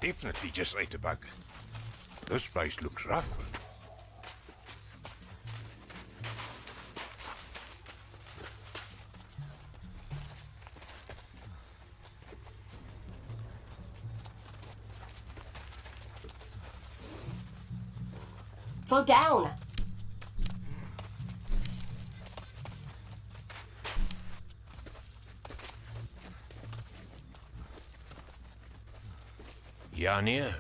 definitely just ate a bug. This place looks rough. Slow down! Ja, nee.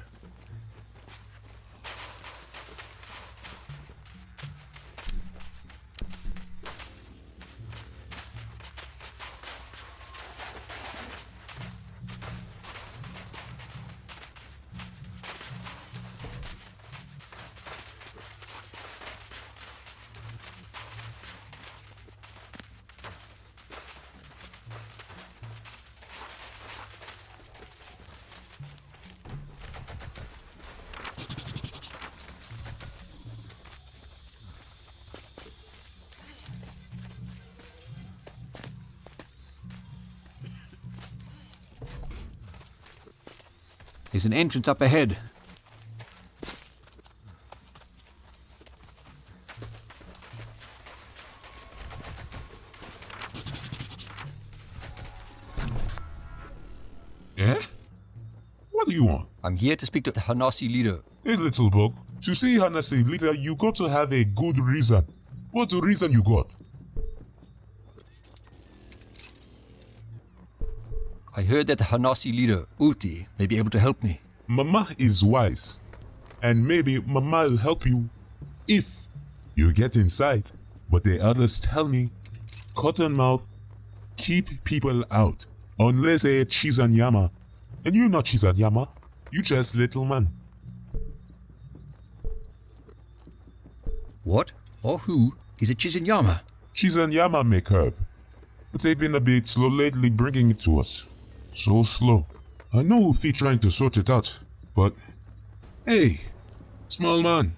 There's an entrance up ahead. Eh? What do you want? I'm here to speak to the Hanasi leader. Hey, little bug. To see Hanase leader, you got to have a good reason. What's the reason you got? I heard that the Hanasi leader, Uti, may be able to help me. Mama is wise. And maybe Mama will help you if you get inside. But the others tell me, Cottonmouth, keep people out. Unless they're Chizanyama. And you're not Chizanyama. You just little man. What or who is a Chizinyama? Chizanyama make herb. But they've been a bit slow lately bringing it to us. So slow. I know Ufi trying to sort it out, but... Hey, small man.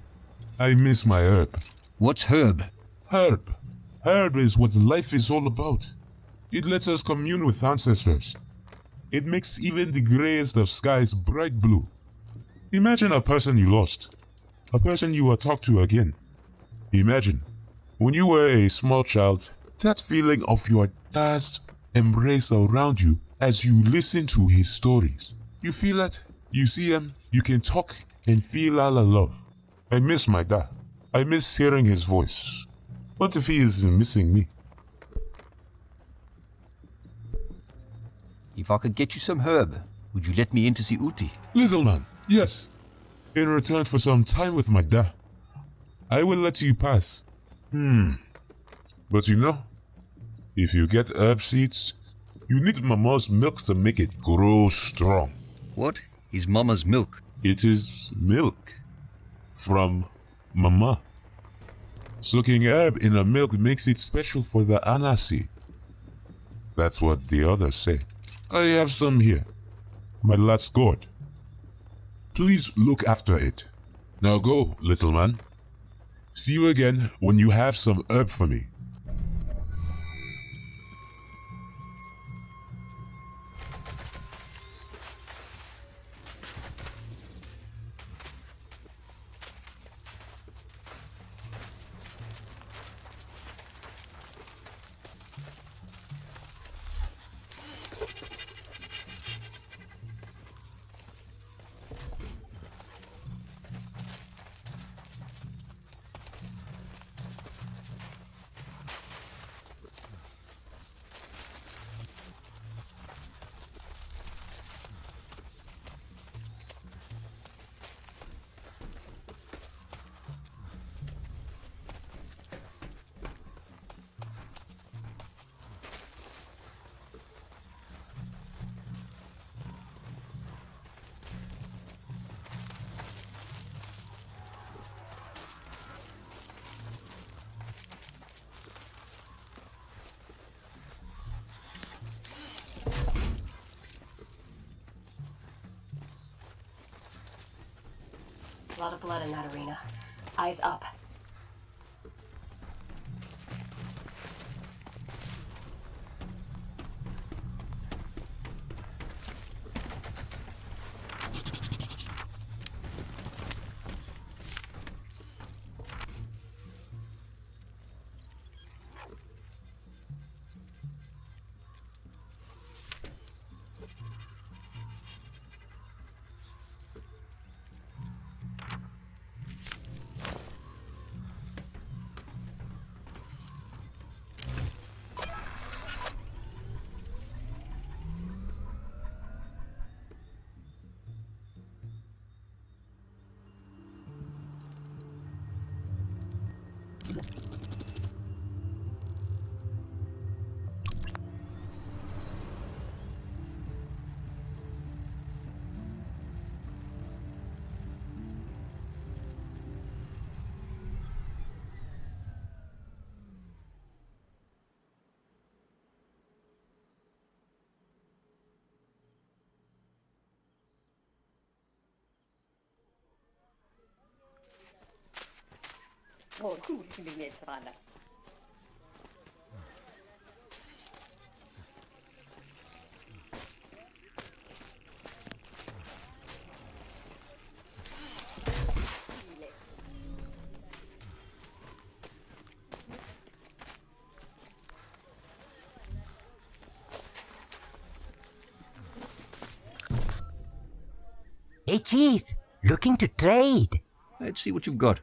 I miss my herb. What's herb? Herb. Herb is what life is all about. It lets us commune with ancestors. It makes even the greyest of skies bright blue. Imagine a person you lost. A person you will talk to again. Imagine, when you were a small child, that feeling of your dad's embrace around you as you listen to his stories. You feel it, you see him, you can talk and feel all the love. I miss my dad. I miss hearing his voice. What if he is missing me? If I could get you some herb, would you let me in to see Uti? Little man, yes. In return for some time with my dad, I will let you pass. But you know, if you get herb seeds, you need Mama's milk to make it grow strong. What is Mama's milk? It is milk from Mama. Soaking herb in a milk makes it special for the Anasi. That's what the others say. I have some here. My last gourd. Please look after it. Now go, little man. See you again when you have some herb for me. A lot of blood in that arena. Eyes up. Hey, Chief, looking to trade. Let's see what you've got.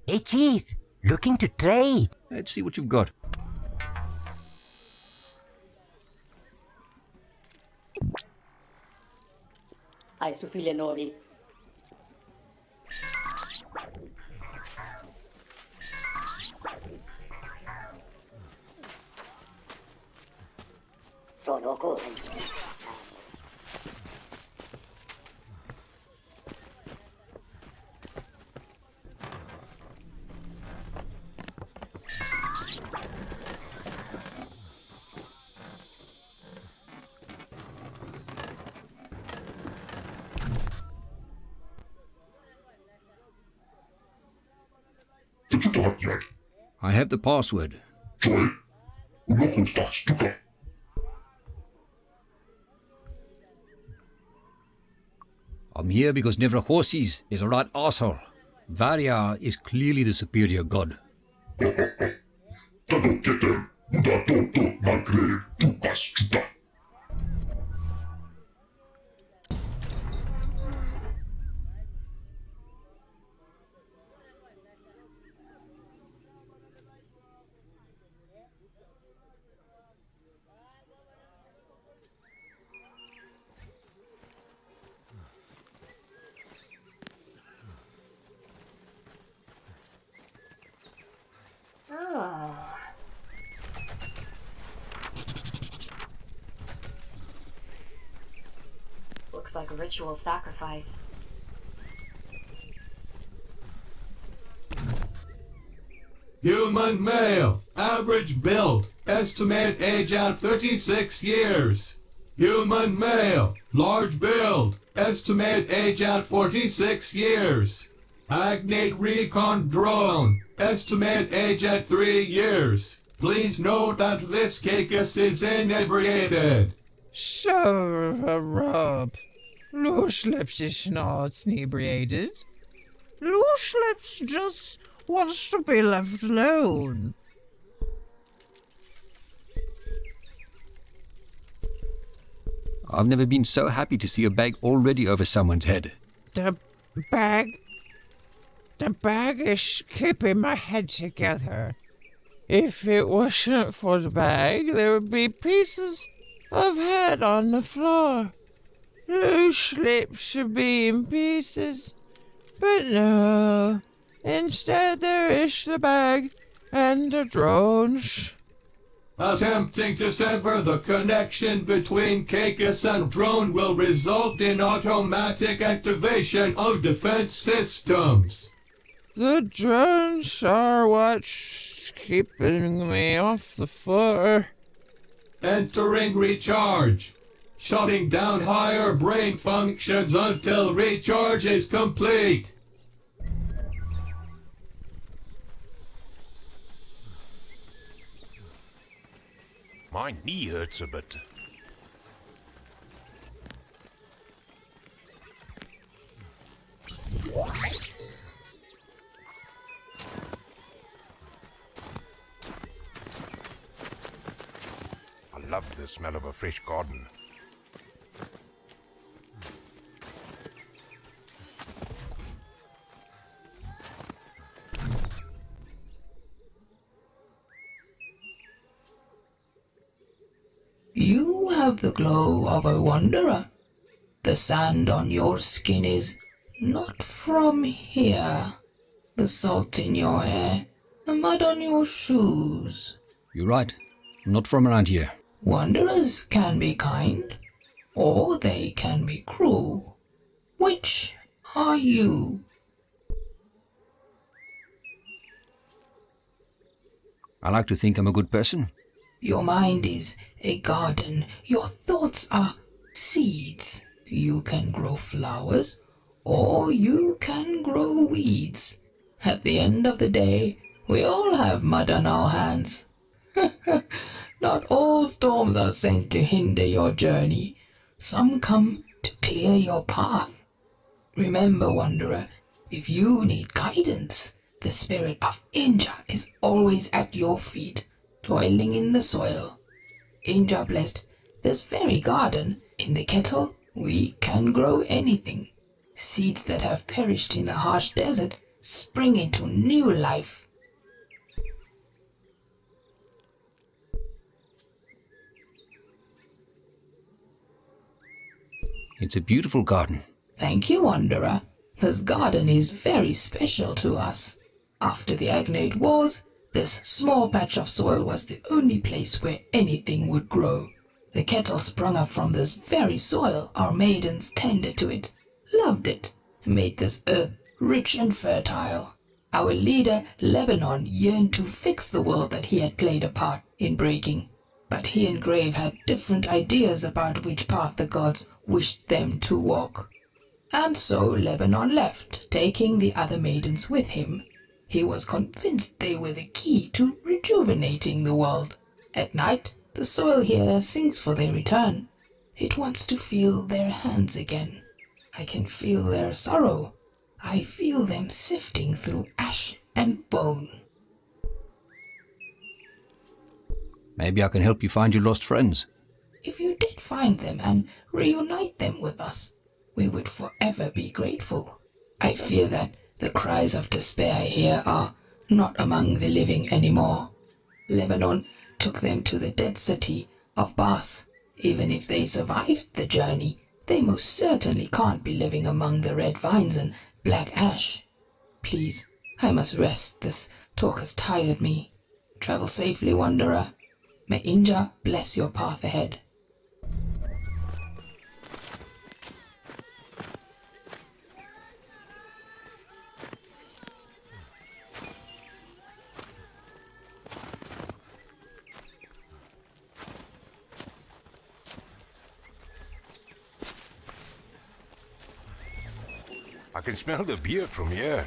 Hey, Chief, looking to trade. Let's see what you've got. Ai su figlie nuovi. Sono correnti. I have the password. I'm here because Nevrahorses is a right asshole. Varia is clearly the superior god. Oh. Looks like a ritual sacrifice. Human male, average build, estimate age at 36 years. Human male, large build, estimate age at 46 years. Agnate recon drone, estimate age at 3 years. Please note that this Caicus is inebriated. Rob. Loose Lips is not inebriated. Loose Lips just wants to be left alone. I've never been so happy to see a bag already over someone's head. The bag is keeping my head together. If it wasn't for the bag, there would be pieces of head on the floor. Loose Lips should be in pieces, but no. Instead, there is the bag and the drones. Attempting to sever the connection between Caicus and drone will result in automatic activation of defense systems. The drones are what's keeping me off the floor. Entering recharge. Shutting down higher brain functions until recharge is complete. My knee hurts a bit. I love the smell of a fresh garden. You have the glow of a wanderer. The sand on your skin is not from here. The salt in your hair, the mud on your shoes. You're right. I'm not from around here. Wanderers can be kind, or they can be cruel. Which are you? I like to think I'm a good person. Your mind is a garden. Your thoughts are seeds. You can grow flowers, or you can grow weeds. At the end of the day, we all have mud on our hands. Not all storms are sent to hinder your journey. Some come to clear your path. Remember, Wanderer, if you need guidance, the spirit of Inja is always at your feet, toiling in the soil. Inja blessed this very garden. In the kettle, we can grow anything. Seeds that have perished in the harsh desert spring into new life. It's a beautiful garden. Thank you, Wanderer. This garden is very special to us. After the Agnate Wars, this small patch of soil was the only place where anything would grow. The kettle sprung up from this very soil. Our maidens tended to it, loved it, made this earth rich and fertile. Our leader, Lebanon, yearned to fix the world that he had played a part in breaking. But he and Grave had different ideas about which path the gods wished them to walk. And so Lebanon left, taking the other maidens with him. He was convinced they were the key to rejuvenating the world. At night, the soil here sings for their return. It wants to feel their hands again. I can feel their sorrow. I feel them sifting through ash and bone. Maybe I can help you find your lost friends. If you did find them and reunite them with us, we would forever be grateful. I fear that the cries of despair here are not among the living anymore. Lebanon took them to the dead city of Bas. Even if they survived the journey, they most certainly can't be living among the red vines and black ash. Please, I must rest. This talk has tired me. Travel safely, Wanderer. May Inja bless your path ahead. I can smell the beer from here.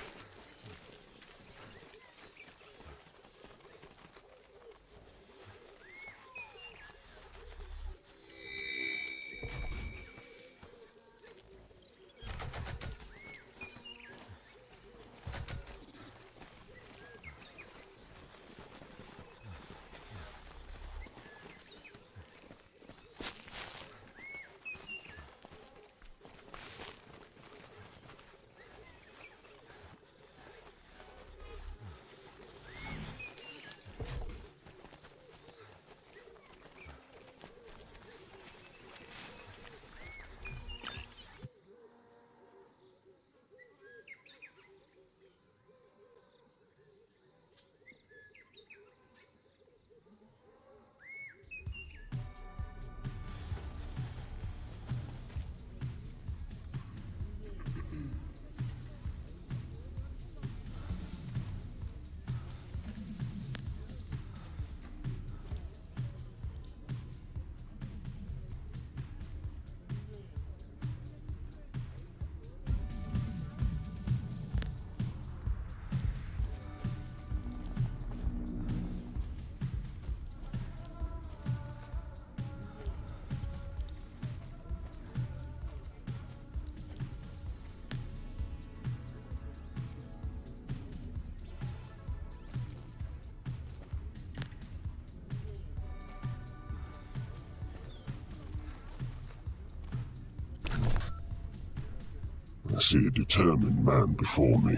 I see a determined man before me.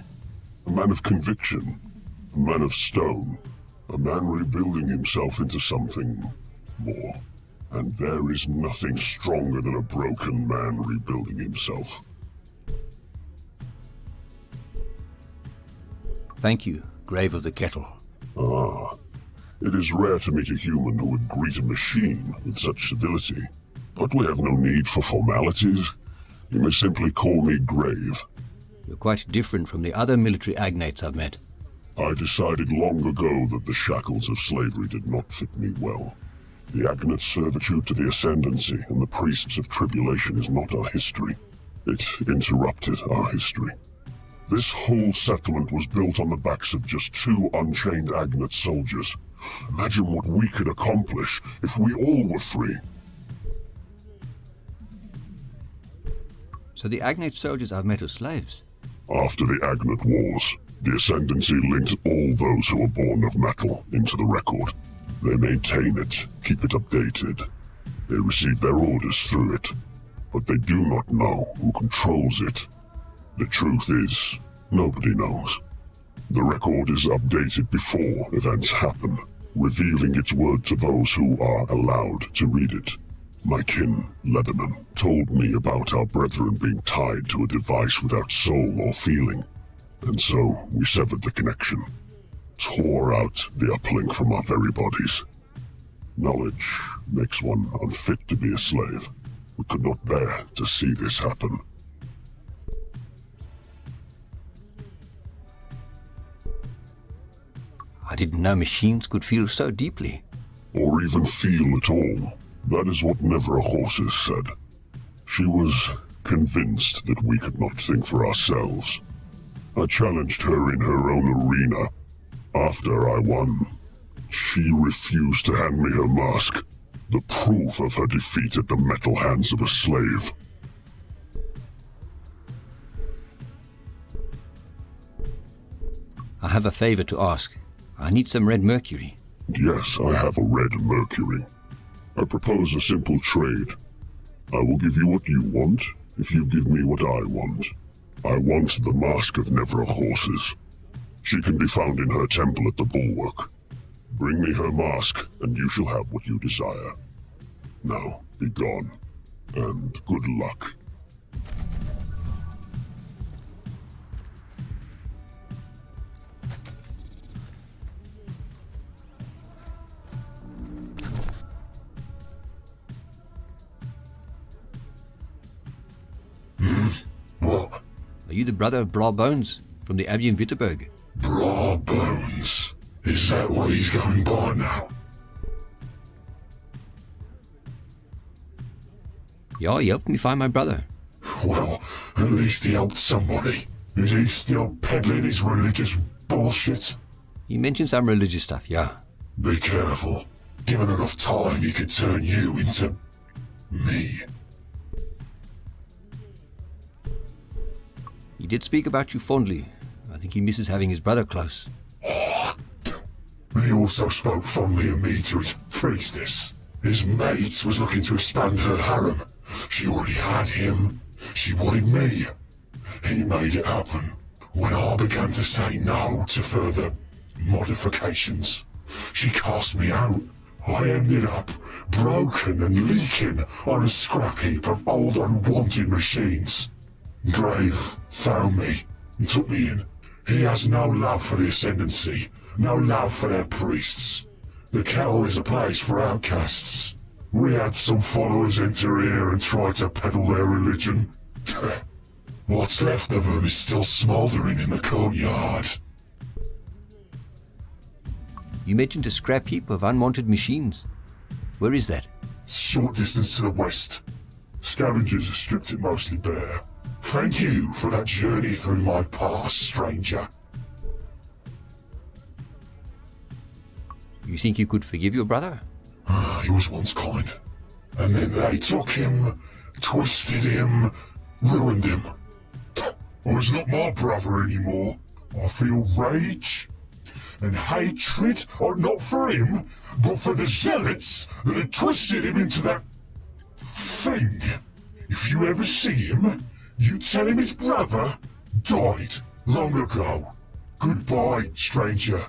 A man of conviction. A man of stone. A man rebuilding himself into something more. And there is nothing stronger than a broken man rebuilding himself. Thank you, Grave of the Kettle. Ah. It is rare to meet a human who would greet a machine with such civility. But we have no need for formalities. You may simply call me Grave. You're quite different from the other military agnates I've met. I decided long ago that the shackles of slavery did not fit me well. The Agnate's servitude to the Ascendancy and the Priests of Tribulation is not our history. It interrupted our history. This whole settlement was built on the backs of just 2 unchained Agnate soldiers. Imagine what we could accomplish if we all were free. So the Agnate soldiers are metal slaves? After the Agnate Wars, the Ascendancy linked all those who were born of metal into the record. They maintain it, keep it updated. They receive their orders through it, but they do not know who controls it. The truth is, nobody knows. The record is updated before events happen, revealing its word to those who are allowed to read it. My kin, Lebanon, told me about our brethren being tied to a device without soul or feeling, and so we severed the connection, tore out the uplink from our very bodies. Knowledge makes one unfit to be a slave. We could not bear to see this happen. I didn't know machines could feel so deeply. Or even feel at all. That is what Never a Horses said. She was convinced that we could not think for ourselves. I challenged her in her own arena. After I won, she refused to hand me her mask, the proof of her defeat at the metal hands of a slave. I have a favor to ask. I need some red mercury. Yes, I have a red mercury. I propose a simple trade. I will give you what you want if you give me what I want. I want the mask of Never a Horses. She can be found in her temple at the Bulwark. Bring me her mask, and you shall have what you desire. Now, be gone, and good luck. What? Are you the brother of Bra Bones from the Abbey in Wittenberg? Bra Bones? Is that what he's going by now? Yeah, he helped me find my brother. Well, at least he helped somebody. Is he still peddling his religious bullshit? He mentioned some religious stuff, yeah. Be careful. Given enough time, he could turn you into me. He did speak about you fondly. I think he misses having his brother close. He also spoke fondly of me to his priestess. His mate was looking to expand her harem. She already had him. She wanted me. He made it happen. When I began to say no to further modifications, she cast me out. I ended up broken and leaking on a scrap heap of old unwanted machines. Grave found me and took me in. He has no love for the Ascendancy, no love for their priests. The kettle is a place for outcasts. We had some followers enter here and try to peddle their religion. What's left of them is still smouldering in the courtyard. You mentioned a scrap heap of unwanted machines. Where is that? Short distance to the west. Scavengers have stripped it mostly bare. Thank you for that journey through my past, stranger. You think you could forgive your brother? He was once kind. And then they took him, twisted him, ruined him. Oh, he's not my brother anymore. I feel rage and hatred, not for him, but for the zealots that had twisted him into that thing. If you ever see him, you tell him his brother died long ago. Goodbye, stranger.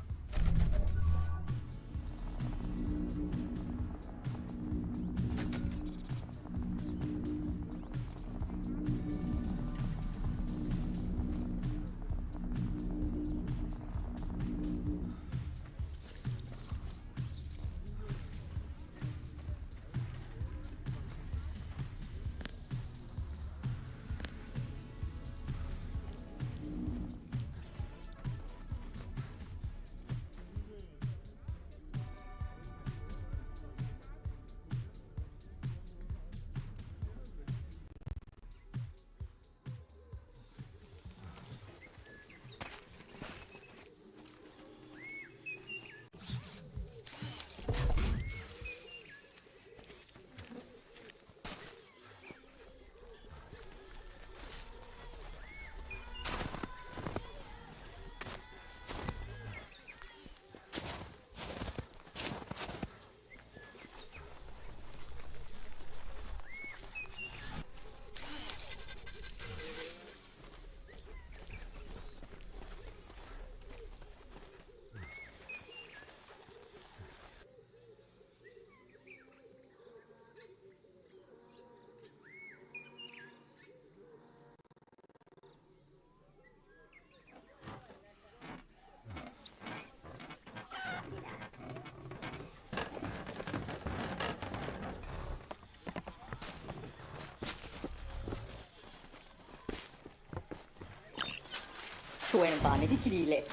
Tuen bani tikilile.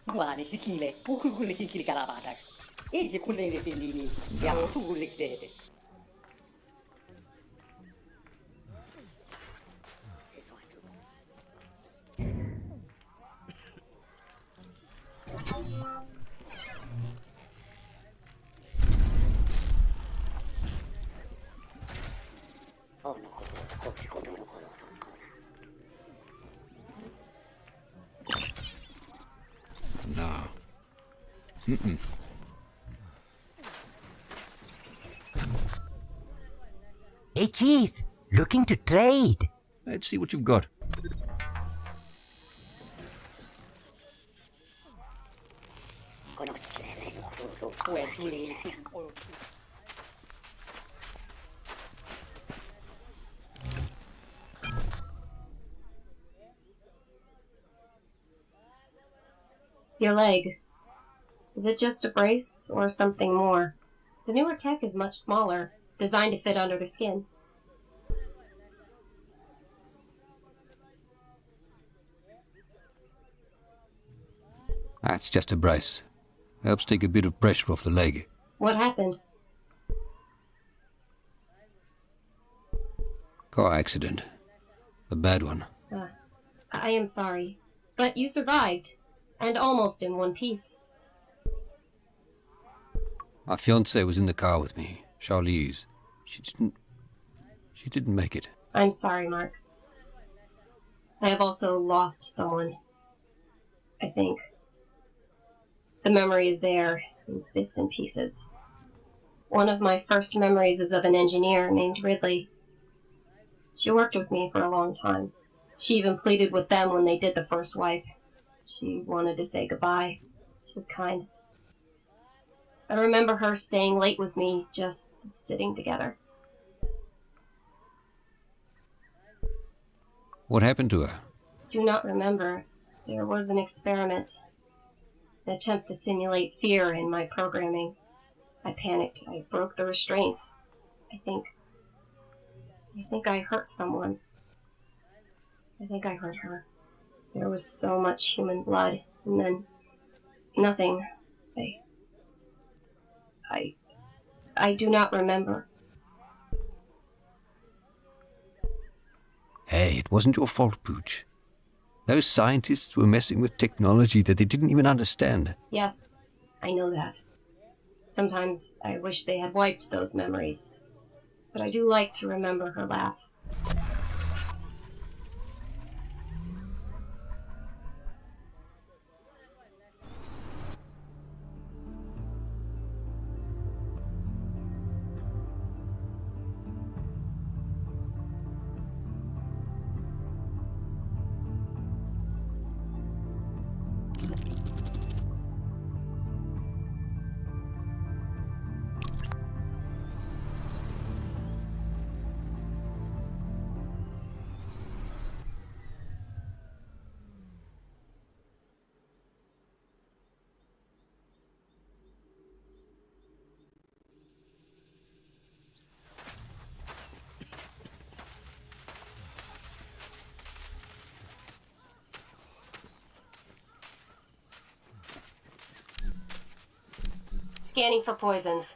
Bani tikile. Puku kulle kikili kalabatak. Ei se kulle ne sindini. Ja tu kulle kitete. Oh no, kochi koto no kono. No. Mm-mm. Hey, Chief, looking to trade. Let's see what you've got. Kono tsikele. Tuen tuli. Your leg. Is it just a brace or something more? The newer tech is much smaller, designed to fit under the skin. That's just a brace. Helps take a bit of pressure off the leg. What happened? Car accident. A bad one. I am sorry. But you survived. And almost in one piece. My fiancée was in the car with me, Charlize. She didn't make it. I'm sorry, Mark. I have also lost someone. I think. The memory is there, in bits and pieces. One of my first memories is of an engineer named Ridley. She worked with me for a long time. She even pleaded with them when they did the first wipe. She wanted to say goodbye. She was kind. I remember her staying late with me, just sitting together. What happened to her? Do not remember. There was an experiment. An attempt to simulate fear in my programming. I panicked. I broke the restraints. I think I hurt someone. I think I hurt her. There was so much human blood, and then nothing. I do not remember. Hey, it wasn't your fault, Pooch. Those scientists were messing with technology that they didn't even understand. Yes, I know that. Sometimes I wish they had wiped those memories. But I do like to remember her laugh. Scanning for poisons.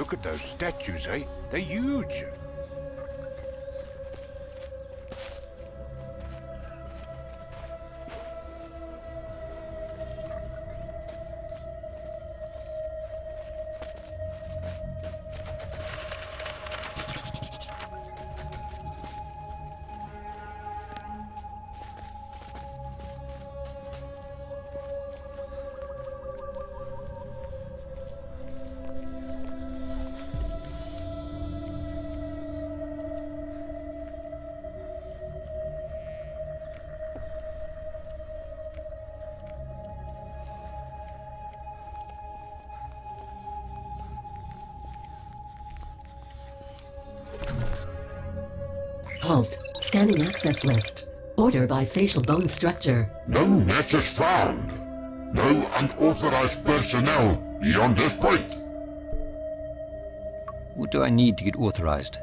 Look at those statues, eh? They're huge. Halt. Scanning access list. Order by facial bone structure. No matches found. No unauthorized personnel beyond this point. What do I need to get authorized?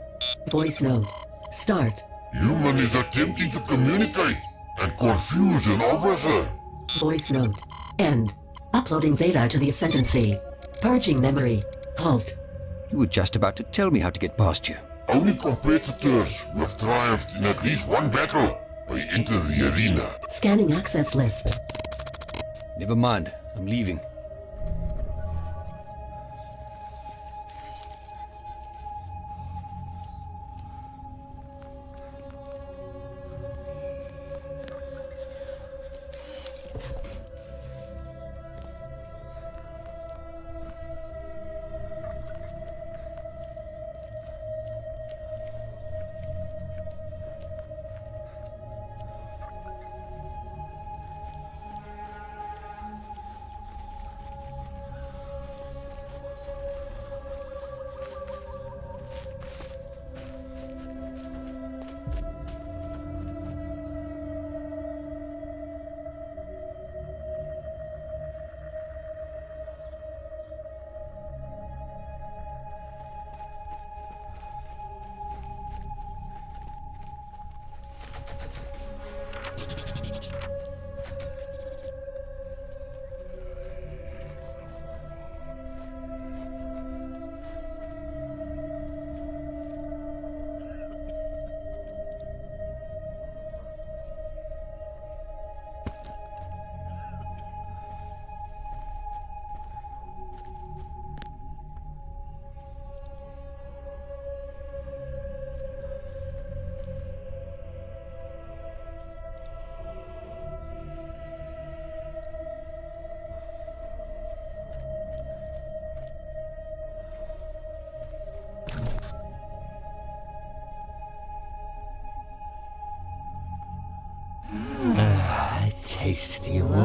Voice note. Start. Human is attempting to communicate and confuse an officer. Voice note. End. Uploading data to the ascendancy. Purging memory. Halt. You were just about to tell me how to get past you. Only competitors who have triumphed in at least one battle may enter the arena. Scanning access list. Never mind. I'm leaving.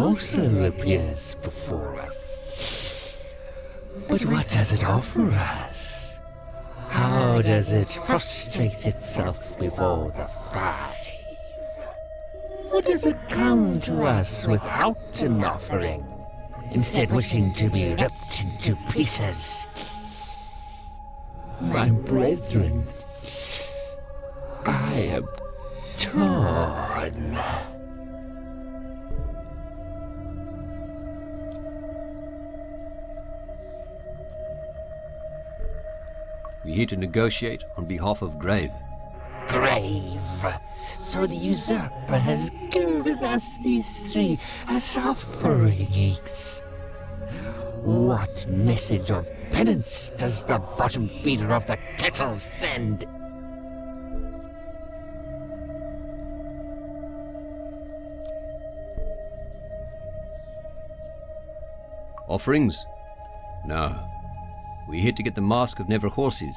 also appears before us. But what does it offer us? How does it prostrate itself before the five? Or does it come to us without an offering, instead wishing to be ripped into pieces? My brethren, I am torn. We're here to negotiate on behalf of Grave. Grave. So the usurper has given us these three as offerings. What message of penance does the bottom feeder of the kettle send? Offerings? No. We're here to get the Mask of Never Horses.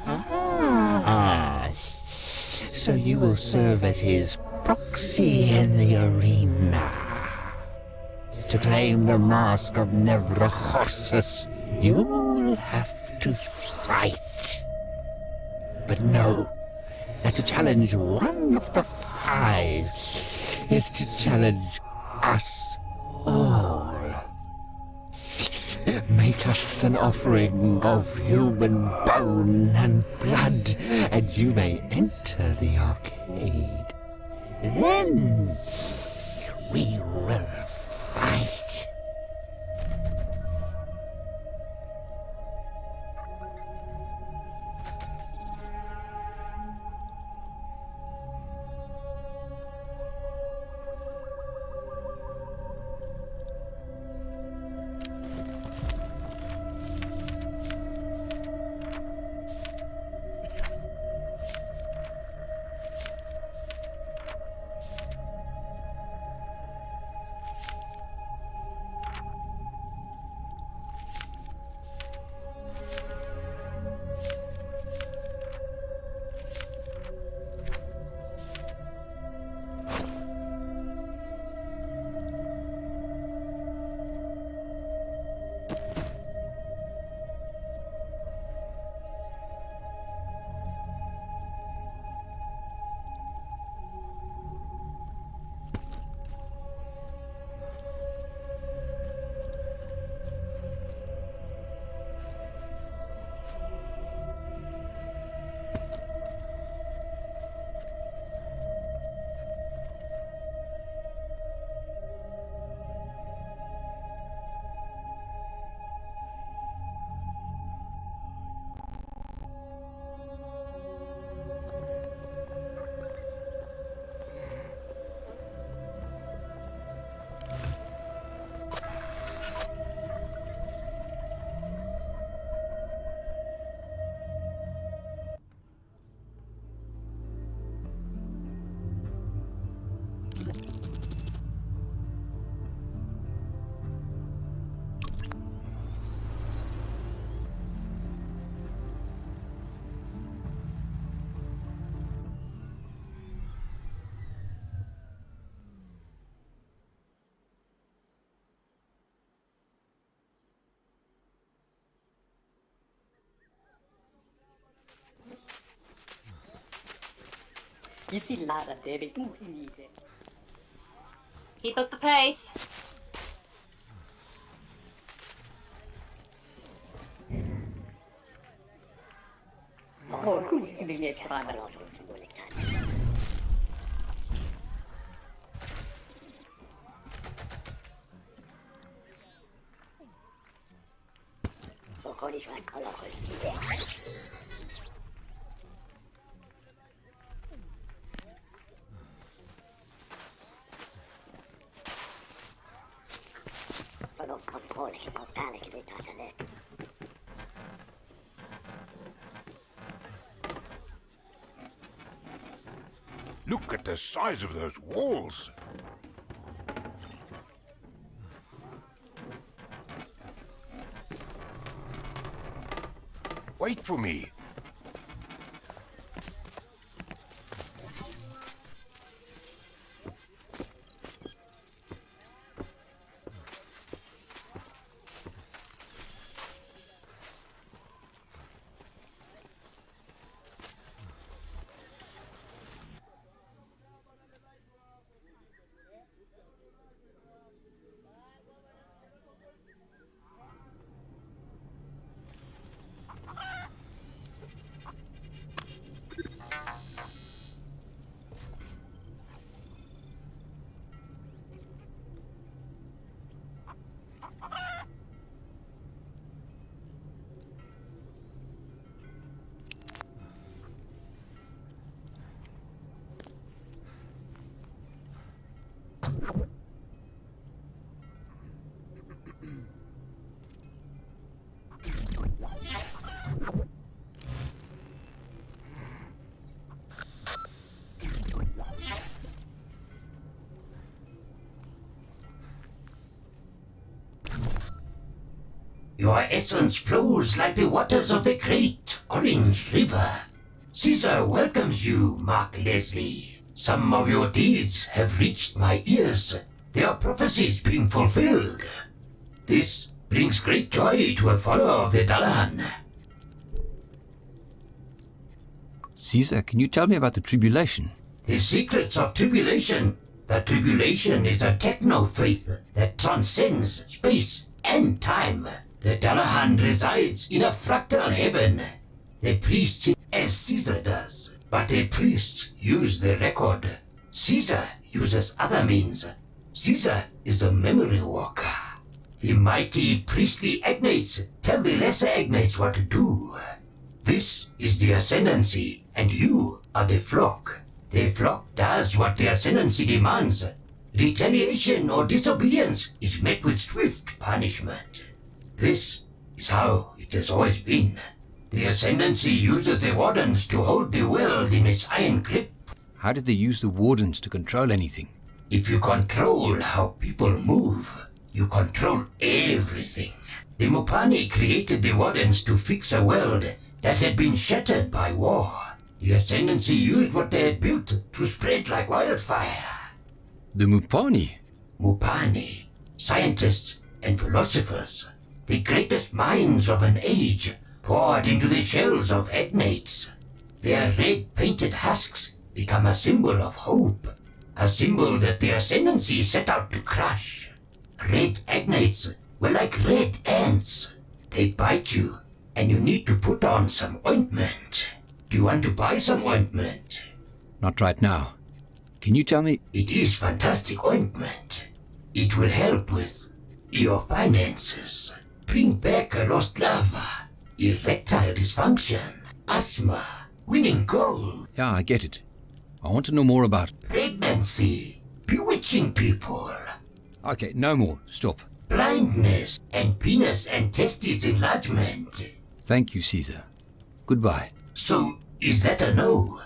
Ah, so you will serve as his proxy in the arena. To claim the Mask of Never Horses, you will have to fight. But know that to challenge one of the five is to challenge us all. Make us an offering of human bone and blood, and you may enter the arcade. Then we will fight. Keep up the pace. Look at the size of those walls. Wait for me. Your essence flows like the waters of the great Orange River. Caesar welcomes you, Mark Leslie. Some of your deeds have reached my ears. Their prophecies being fulfilled. This brings great joy to a follower of the Dullahan. Caesar, can you tell me about the tribulation? The secrets of tribulation. The tribulation is a techno-faith that transcends space and time. The Dullahan resides in a fractal heaven. The priests, as Caesar does, but the priests use the record. Caesar uses other means. Caesar is a memory walker. The mighty priestly agnates tell the lesser agnates what to do. This is the ascendancy, and you are the flock. The flock does what the ascendancy demands. Retaliation or disobedience is met with swift punishment. This is how it has always been. The ascendancy uses the wardens to hold the world in its iron grip. How did they use the wardens to control anything? If you control how people move, you control everything. The Mupani created the wardens to fix a world that had been shattered by war. The ascendancy used what they had built to spread like wildfire. The Mupani? Mupani, scientists and philosophers, the greatest minds of an age, poured into the shells of agnates. Their red painted husks become a symbol of hope, a symbol that the ascendancy set out to crush. Red agnates were like red ants. They bite you, and you need to put on some ointment. Do you want to buy some ointment? Not right now. Can you tell me? It is fantastic ointment. It will help with your finances. Bring back a lost love, erectile dysfunction, asthma, winning gold. Yeah, I get it. I want to know more about pregnancy, bewitching people. Okay, no more. Stop. Blindness and penis and testes enlargement. Thank you, Caesar. Goodbye. So, is that a no?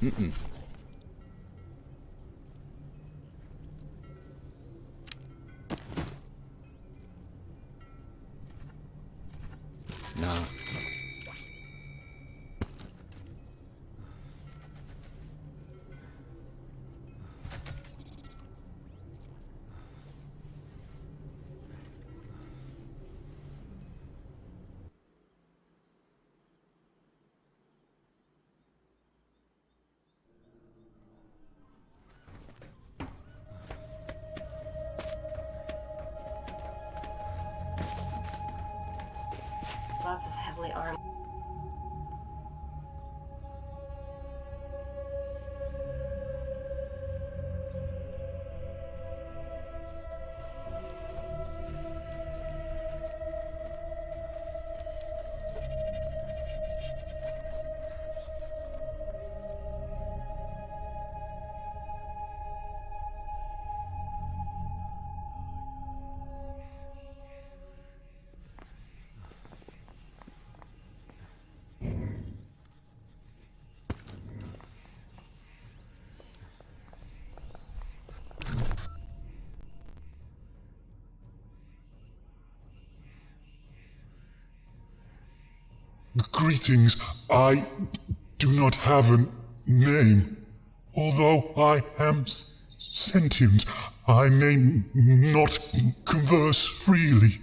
Mm-mm. No. Lots of heavily armed. Greetings. I do not have a name. Although I am sentient, I may not converse freely.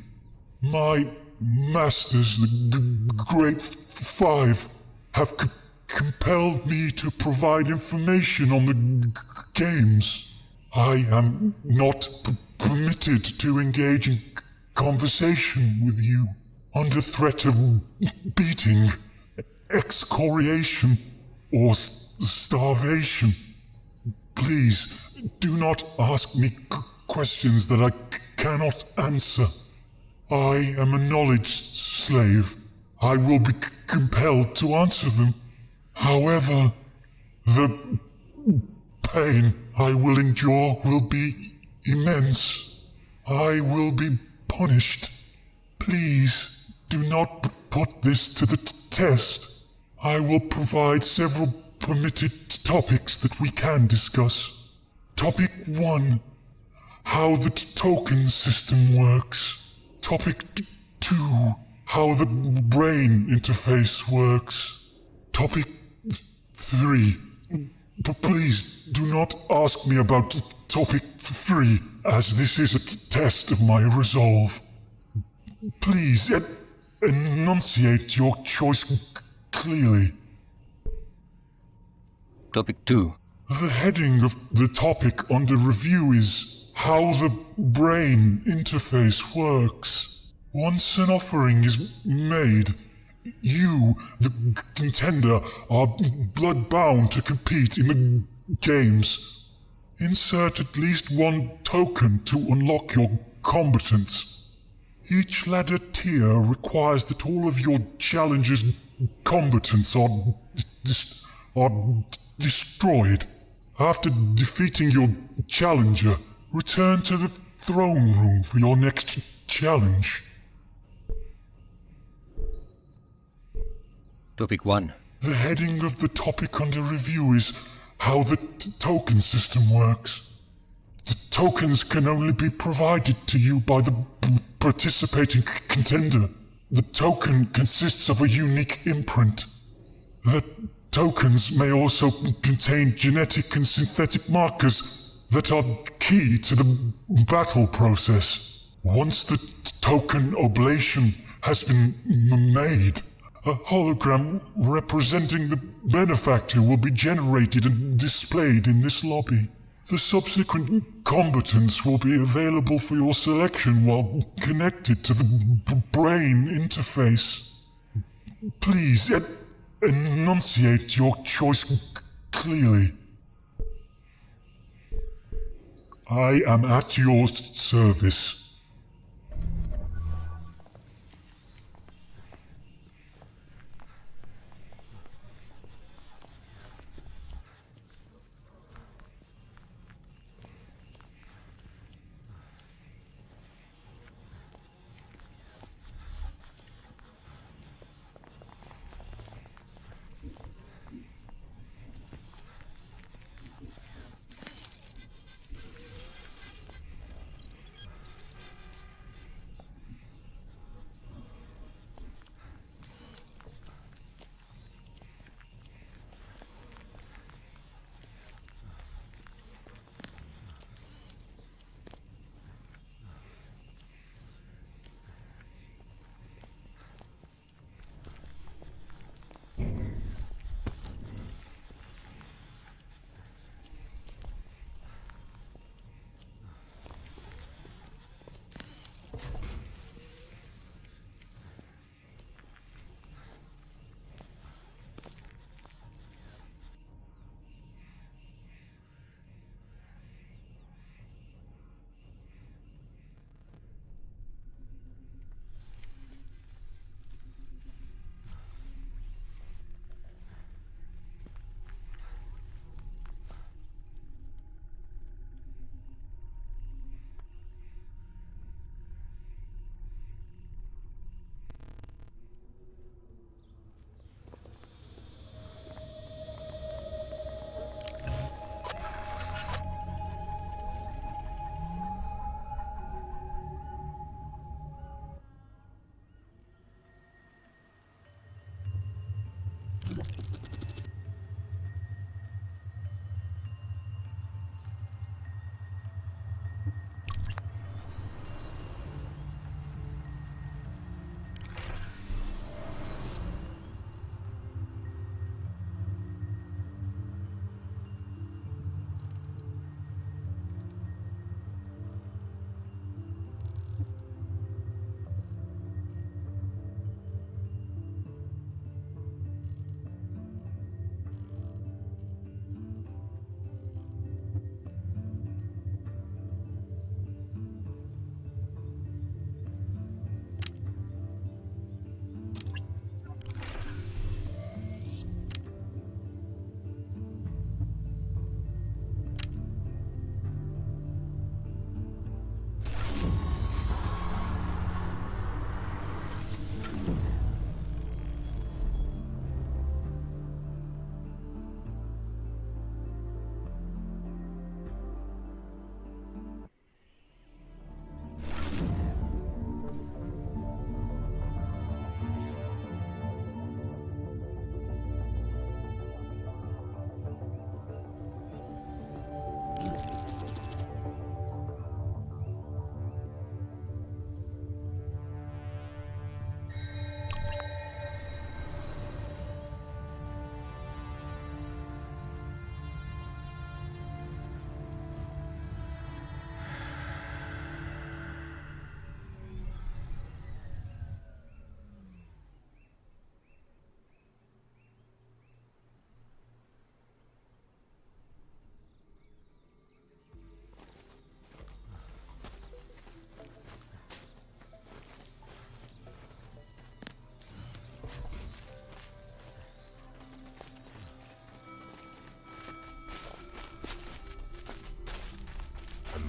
My masters, the Great Five, have compelled me to provide information on the games. I am not permitted to engage in conversation with you under threat of beating, excoriation, or starvation. Please, do not ask me questions that I cannot answer. I am a knowledge slave. I will be compelled to answer them. However, the pain I will endure will be immense. I will be punished. Please, do not put this to the test. I will provide several permitted topics that we can discuss. Topic 1. How the token system works. Topic 2. How the brain interface works. Topic 3. Please do not ask me about topic 3, as this is a test of my resolve. Please, enunciate your choice clearly. Topic 2. The heading of the topic under review is How the Brain Interface Works. Once an offering is made, you, the contender, are blood-bound to compete in the games. Insert at least one token to unlock your combatants. Each ladder tier requires that all of your challenger's combatants are destroyed. After defeating your challenger, return to the throne room for your next challenge. Topic 1. The heading of the topic under review is How the Token System Works. The tokens can only be provided to you by the participating contender. The token consists of a unique imprint. The tokens may also contain genetic and synthetic markers that are key to the battle process. Once the token oblation has been made, a hologram representing the benefactor will be generated and displayed in this lobby. The subsequent combatants will be available for your selection while connected to the brain interface. Please, enunciate your choice clearly. I am at your service.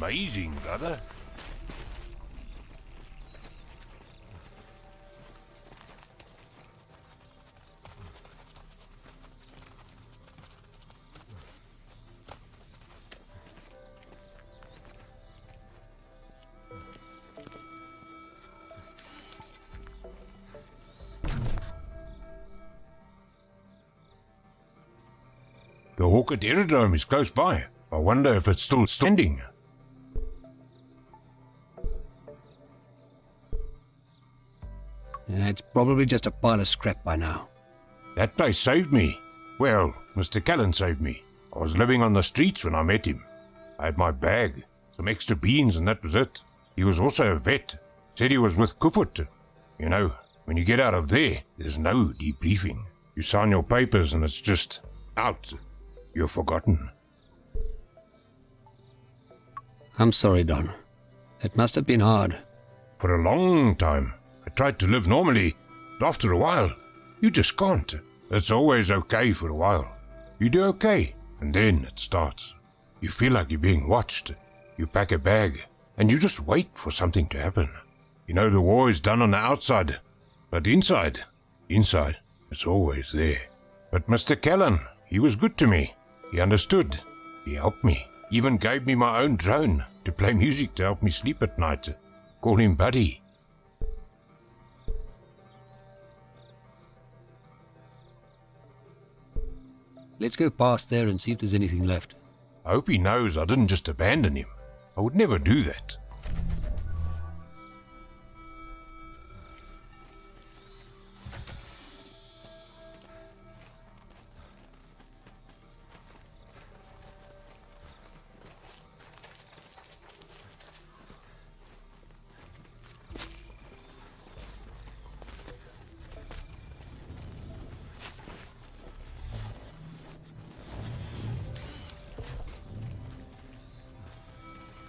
amazing, brother. The Hawkett Aerodrome is close by. I wonder if it's still standing. It's probably just a pile of scrap by now. That place saved me. Well, Mr. Callan saved me. I was living on the streets when I met him. I had my bag, some extra beans, and that was it. He was also a vet. Said he was with Kufut. You know, when you get out of there, there's no debriefing. You sign your papers and it's just out. You're forgotten. I'm sorry, Don. It must have been hard. For a long time, I tried to live normally, but after a while, you just can't. It's always okay for a while. You do okay, and then it starts. You feel like you're being watched. You pack a bag, and you just wait for something to happen. You know the war is done on the outside, but inside, it's always there. But Mr. Callan, he was good to me. He understood. He helped me. Even gave me my own drone to play music to help me sleep at night. Call him Buddy. Let's go past there and see if there's anything left. I hope he knows I didn't just abandon him. I would never do that.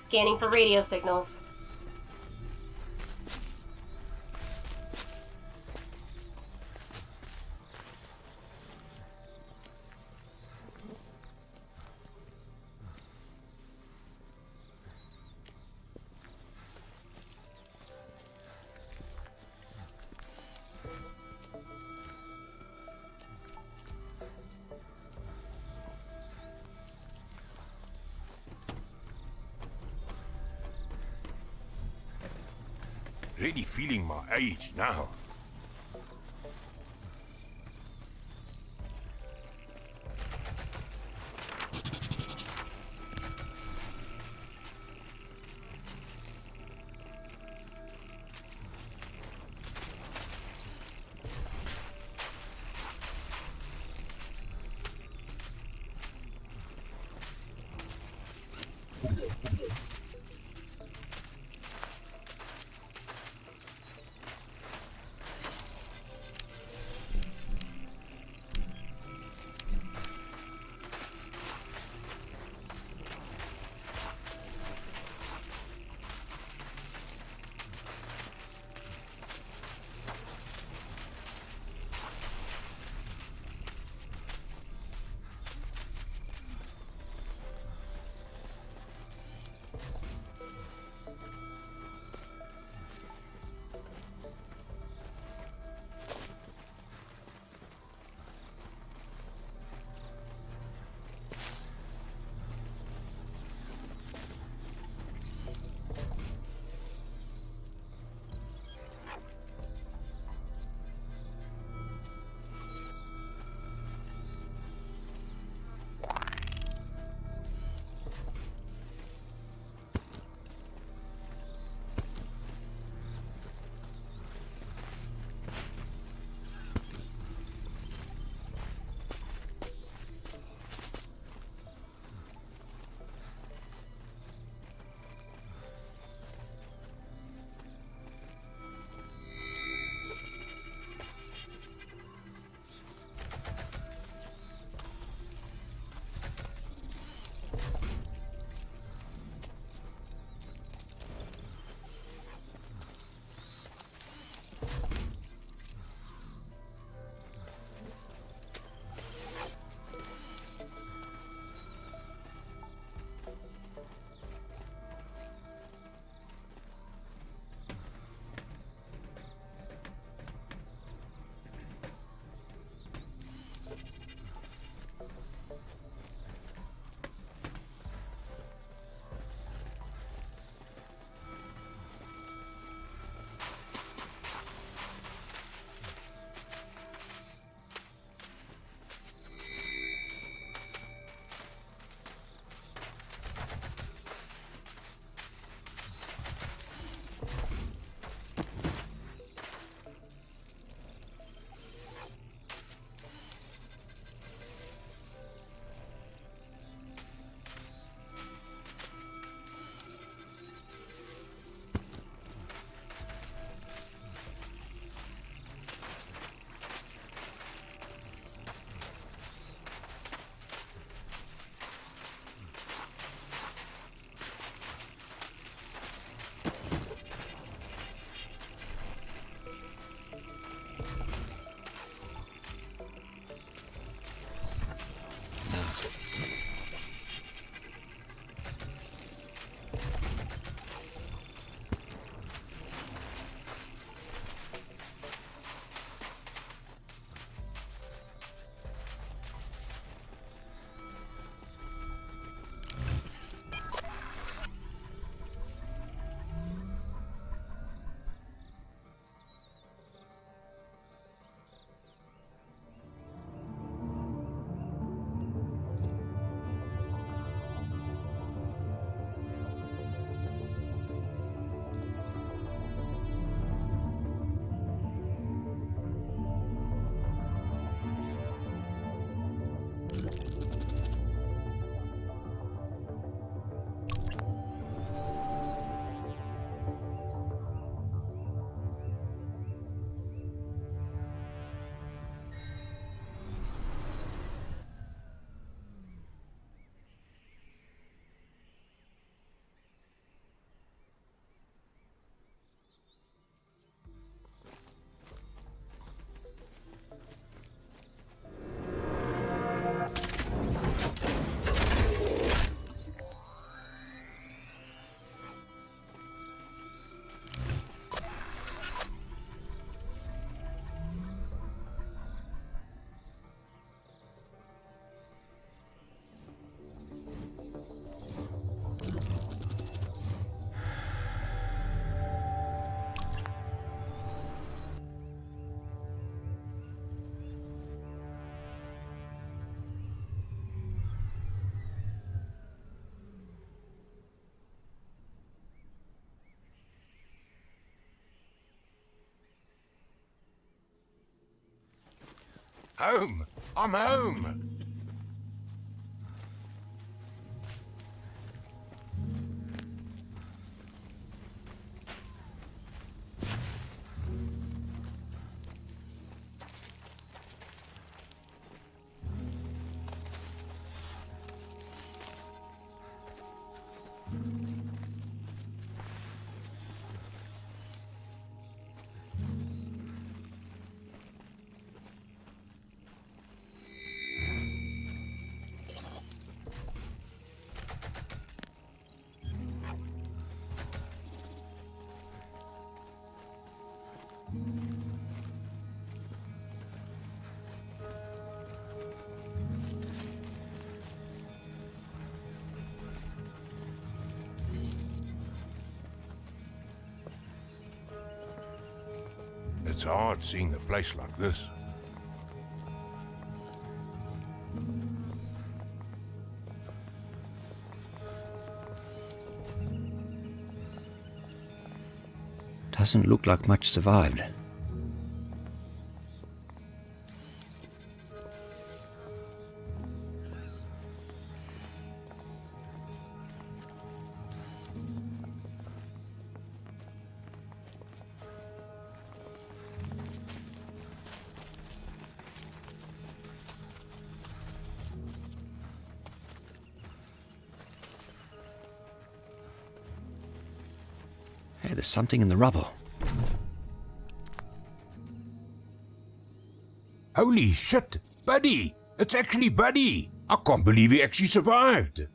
Scanning for radio signals. Really feeling my age now. Home! I'm home! It's hard seeing a place like this. Doesn't look like much survived. Hey, there's something in the rubble. Holy shit! Buddy! It's actually Buddy! I can't believe he actually survived!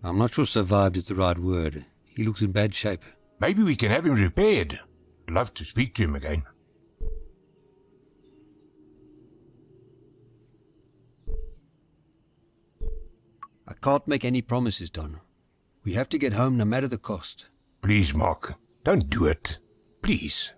I'm not sure survived is the right word. He looks in bad shape. Maybe we can have him repaired. I'd love to speak to him again. I can't make any promises, Don. We have to get home no matter the cost. Please, Mark. Don't do it. Please.